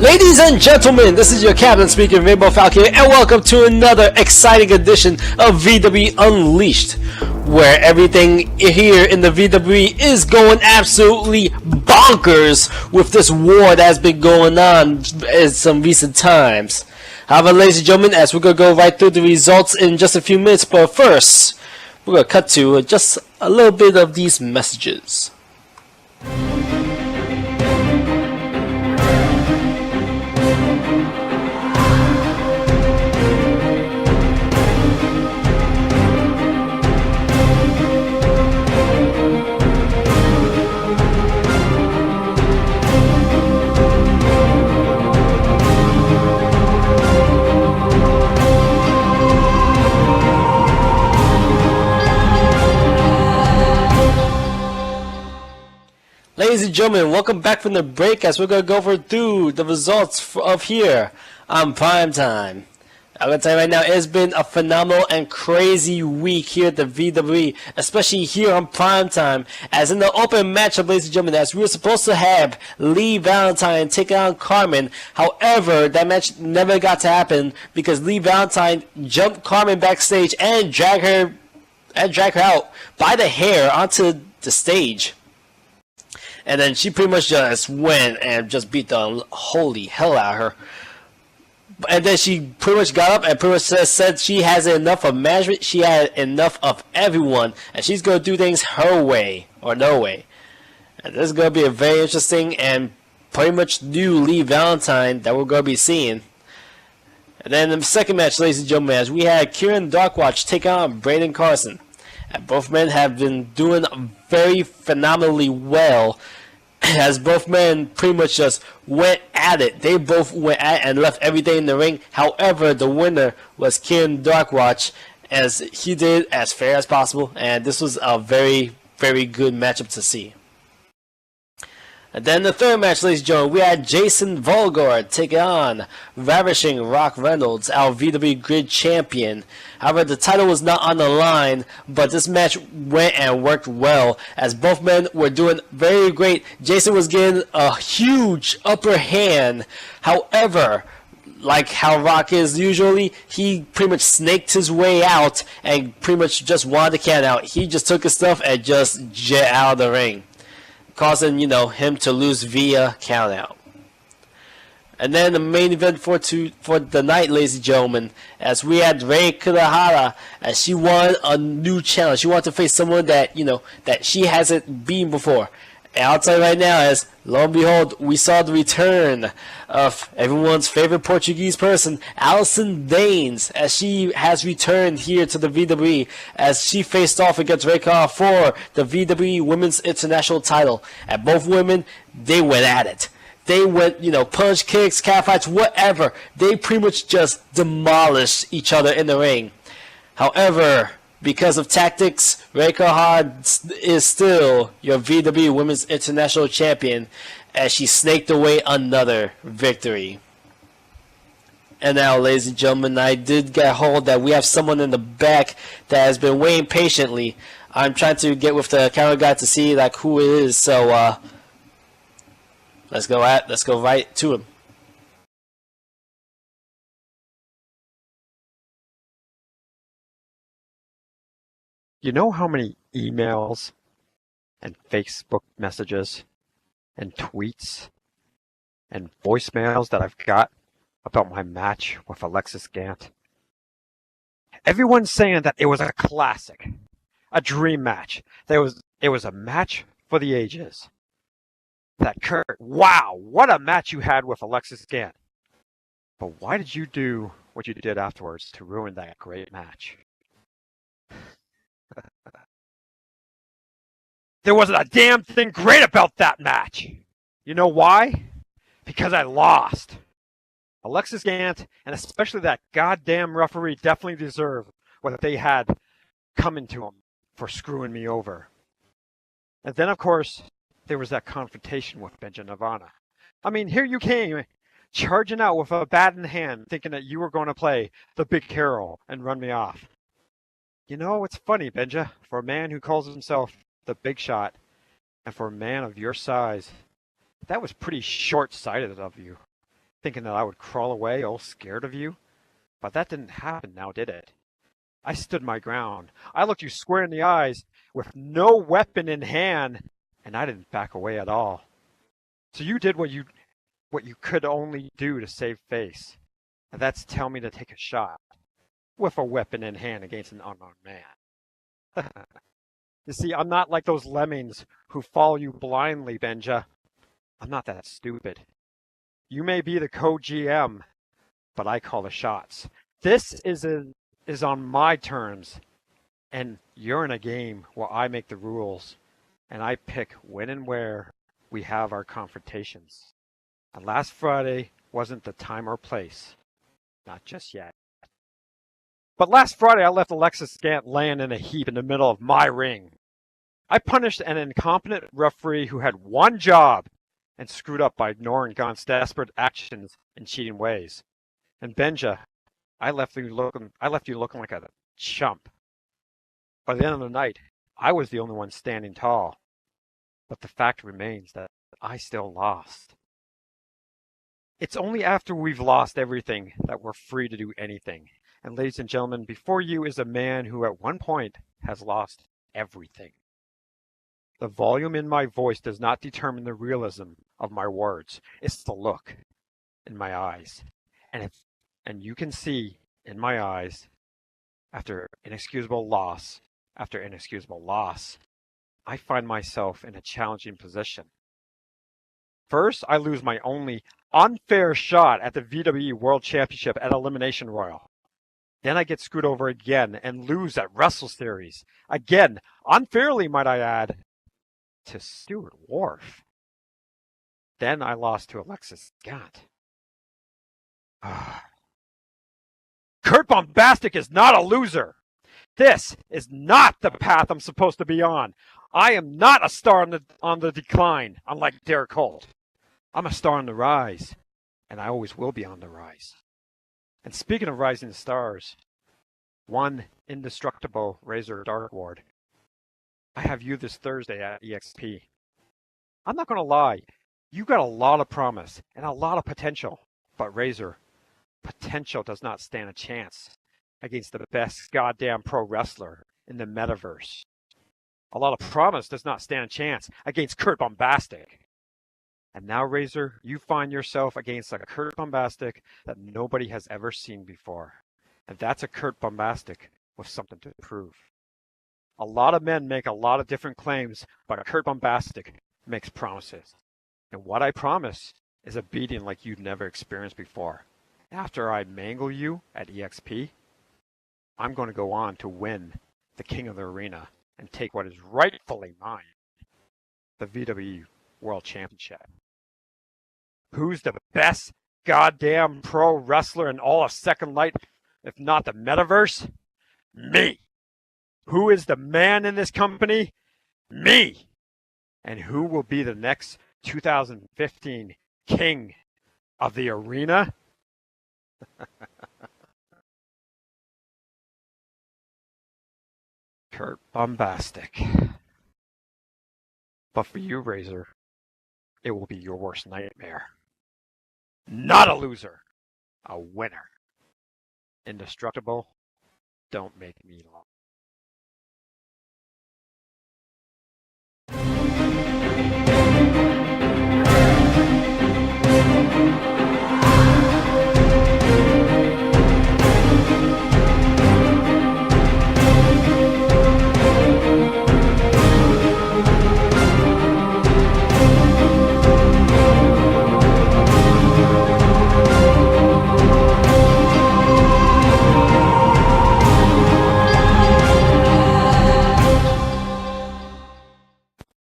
Ladies and gentlemen, this is your captain speaking, Rainbow Falcon, and welcome to another exciting edition of VWE Unleashed, where everything here in the VWE is going absolutely bonkers with this war that's been going on in some recent times. However, ladies and gentlemen, as we're going to go right through the results in just a few minutes, but first, we're going to cut to just a little bit of these messages. Ladies and gentlemen, welcome back from the break as we're going to go through the results of here on Primetime. I'm going to tell you right now, it's been a phenomenal and crazy week here at the VWE, especially here on Primetime, as in the open matchup, ladies and gentlemen, as we were supposed to have Lee Valentine take on Carmen. However, that match never got to happen because Lee Valentine jumped Carmen backstage and dragged her out by the hair onto the stage. And then she pretty much just went and just beat the holy hell out of her. And then she pretty much got up and pretty much said she has enough of management, she had enough of everyone, and she's going to do things her way or no way. And this is going to be a very interesting and pretty much new Lee Valentine that we're going to be seeing. And then in the second match, ladies and gentlemen, as we had Kieran Darkwatch take on Braden Carson. And both men have been doing very phenomenally well, as both men pretty much just went at it. They both went at it and left everything in the ring. However, the winner was Kieran Darkwatch, as he did as fair as possible. And this was a very, very good matchup to see. And then the third match, ladies and gentlemen, we had Jason Volgard taking on Ravishing Rock Reynolds, our VWE Grid champion. However, the title was not on the line, but this match went and worked well, as both men were doing very great. Jason was getting a huge upper hand. However, like how Rock is usually, he pretty much snaked his way out and pretty much just wanted the count out. He just took his stuff and just jet out of the ring, causing, him to lose via countout. And then the main event for the night, ladies and gentlemen, as we had Rei Kurahara, as she won a new challenge. She wanted to face someone that, that she hasn't beaten before. And I'll tell you right now, as lo and behold, we saw the return of everyone's favorite Portuguese person, Alison Danes, as she has returned here to the VWE, as she faced off against Rei Kurahara for the VWE Women's International title. And both women, they went at it. They went, punch, kicks, cat fights, whatever. They pretty much just demolished each other in the ring. However, because of tactics, Rei Kurahara is still your VWE Women's International Champion, as she snaked away another victory. And now, ladies and gentlemen, I did get a hold that we have someone in the back that has been waiting patiently. I'm trying to get with the camera guy to see who it is. So let's go right to him. You know how many emails and Facebook messages and tweets and voicemails that I've got about my match with Alexis Gant? Everyone's saying that it was a classic, a dream match. It was a match for the ages. That Kurt, wow, what a match you had with Alexis Gant. But why did you do what you did afterwards to ruin that great match? There wasn't a damn thing great about that match. You know why? Because I lost. Alexis Gant, and especially that goddamn referee, definitely deserve what they had coming to him for screwing me over. And then, of course, there was that confrontation with Benja Nirvana. I mean, here you came, charging out with a bat in hand, thinking that you were going to play the big hero and run me off. You know, it's funny, Benja, for a man who calls himself the big shot, and for a man of your size, that was pretty short-sighted of you. thinking that I would crawl away all scared of you. But that didn't happen now, did it? I stood my ground. I looked you square in the eyes with no weapon in hand, and I didn't back away at all. So you did what you could only do to save face, and that's tell me to take a shot with a weapon in hand against an unarmed man. You see, I'm not like those lemmings who follow you blindly, Benja. I'm not that stupid. You may be the co-GM, but I call the shots. This is on my terms, and you're in a game where I make the rules, and I pick when and where we have our confrontations. And last Friday wasn't the time or place. Not just yet. But last Friday I left Alexis Scant laying in a heap in the middle of my ring. I punished an incompetent referee who had one job and screwed up by ignoring Gaunt's desperate actions and cheating ways. And Benja, I left you looking like a chump. By the end of the night, I was the only one standing tall. But the fact remains that I still lost. It's only after we've lost everything that we're free to do anything. And ladies and gentlemen, before you is a man who at one point has lost everything. The volume in my voice does not determine the realism of my words. It's the look in my eyes. And you can see in my eyes, after inexcusable loss, I find myself in a challenging position. First, I lose my only unfair shot at the VWE World Championship at Elimination Royal. Then I get screwed over again and lose at Wrestle Series. Again, unfairly might I add, to Stuart Wharf. Then I lost to Alexis Scott. Kurt Bombastic is not a loser. This is not the path I'm supposed to be on. I am not a star on the decline, unlike Derek Holt. I'm a star on the rise, and I always will be on the rise. And speaking of rising stars, one indestructible Razor Darkward, I have you this Thursday at EXP. I'm not going to lie, you got a lot of promise and a lot of potential, but Razor, potential does not stand a chance against the best goddamn pro wrestler in the metaverse. A lot of promise does not stand a chance against Kurt Bombastic. And now, Razor, you find yourself against a Kurt Bombastic that nobody has ever seen before. And that's a Kurt Bombastic with something to prove. A lot of men make a lot of different claims, but Kurt Bombastic makes promises. And what I promise is a beating like you've never experienced before. After I mangle you at EXP, I'm going to go on to win the King of the Arena and take what is rightfully mine, the VWE World Championship. Who's the best goddamn pro wrestler in all of Second Light, if not the metaverse? Me. Who is the man in this company? Me. And who will be the next 2015 King of the Arena? Kurt Bombastic. But for you, Razor, it will be your worst nightmare. Not a loser, a winner. Indestructible, don't make me long.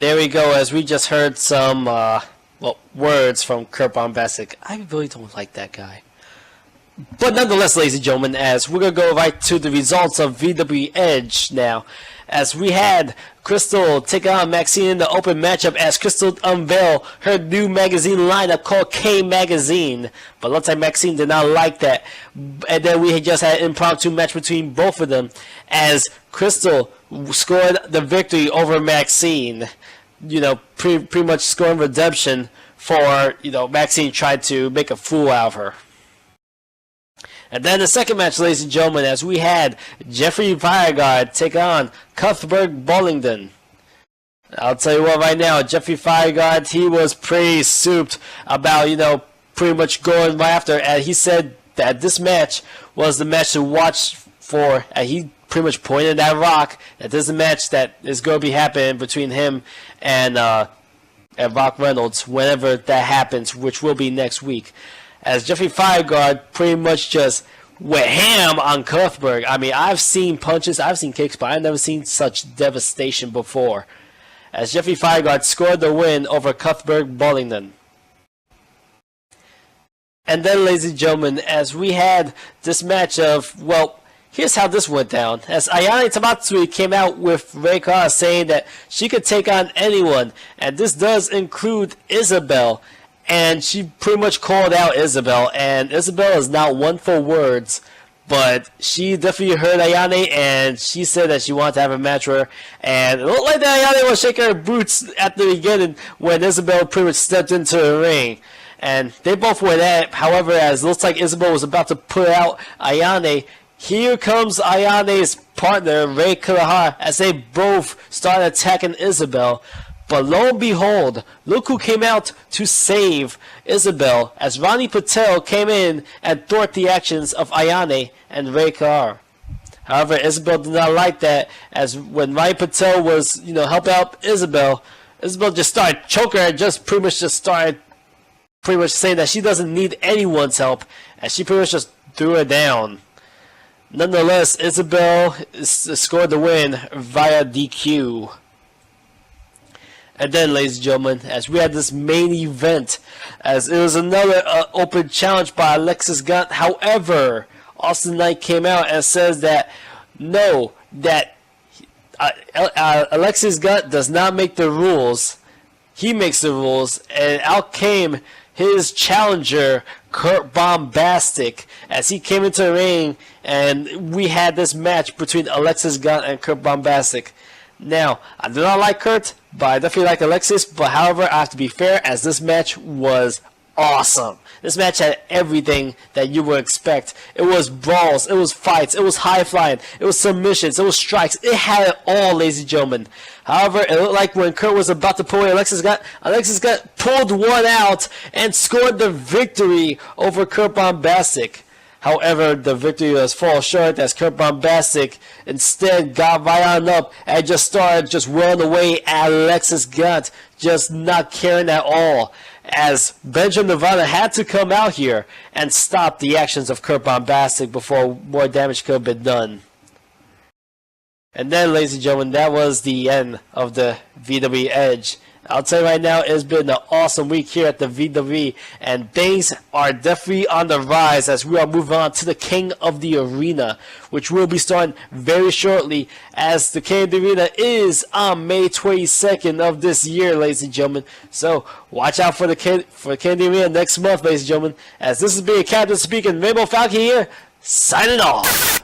There we go, as we just heard some words from Kurt Bombastic. I really don't like that guy. But nonetheless, ladies and gentlemen, as we're going to go right to the results of VWE Edge now, as we had Crystal take on Maxine in the open matchup as Crystal unveiled her new magazine lineup called K Magazine. But looks like Maxine did not like that. And then we had just had an impromptu match between both of them as Crystal scored the victory over Maxine. You know, pretty much scoring redemption for, Maxine tried to make a fool out of her. And then the second match, ladies and gentlemen, as we had Jeffrey Fireguard take on Cuthbert Bullingdon. I'll tell you what right now, Jeffrey Fireguard, he was pretty souped about, pretty much going right after. And he said that this match was the match to watch for. And he pretty much pointed at Rock that this is a match that is going to be happening between him and Rock Reynolds whenever that happens, which will be next week. As Jeffrey Fireguard pretty much just went ham on Cuthbert. I mean, I've seen punches, I've seen kicks, but I've never seen such devastation before. As Jeffrey Fireguard scored the win over Cuthbert Bullingdon. And then, ladies and gentlemen, as we had this match of, well, here's how this went down. As Ayane Tamatsui came out with Reika saying that she could take on anyone, and this does include Isabel. And she pretty much called out Isabel, and Isabel is not one for words, but she definitely heard Ayane, and she said that she wanted to have a match with her, and it looked like that Ayane was shaking her boots at the beginning when Isabel pretty much stepped into the ring. And they both went at it. However, as it looks like Isabel was about to put out Ayane, here comes Ayane's partner, Rei Kurahara, as they both start attacking Isabel. But lo and behold, look who came out to save Isabel, as Ronnie Patel came in and thwarted the actions of Ayane and Rei Kurahara. However, Isabel did not like that, as when Ronnie Patel was, helping out Isabel just started choking her and just pretty much started saying that she doesn't need anyone's help, and she pretty much just threw her down. Nonetheless, Isabel scored the win via DQ. And then, ladies and gentlemen, as we had this main event, as it was another open challenge by Alexis Gunn. However, Austin Knight came out and says that no, that Alexis Gunn does not make the rules. He makes the rules, and out came his challenger, Kurt Bombastic, as he came into the ring, and we had this match between Alexis Gunn and Kurt Bombastic. Now, I do not like Kurt, but I definitely like Alexis. But however, I have to be fair, as this match was awesome. This match had everything that you would expect. It was brawls, it was fights, it was high flying, it was submissions, it was strikes. It had it all, ladies and gentlemen. However, it looked like when Kurt was about to pull away Alexis Gunn pulled one out and scored the victory over Kurt Bombastic. However, the victory was fall short, as Kurt Bombastic instead got right on up and just started running away at Alexis Gunn, just not caring at all, as Benjamin Nirvana had to come out here and stop the actions of Kurt Bombastic before more damage could have been done. And then, ladies and gentlemen, that was the end of the VWE Edge. I'll tell you right now, it's been an awesome week here at the VWE, and things are definitely on the rise as we are moving on to the King of the Arena, which will be starting very shortly, as the King of the Arena is on May 22nd of this year, ladies and gentlemen. So watch out for the King of the Arena next month, ladies and gentlemen, as this is being Captain speaking, Rainbow Falcon here, signing off.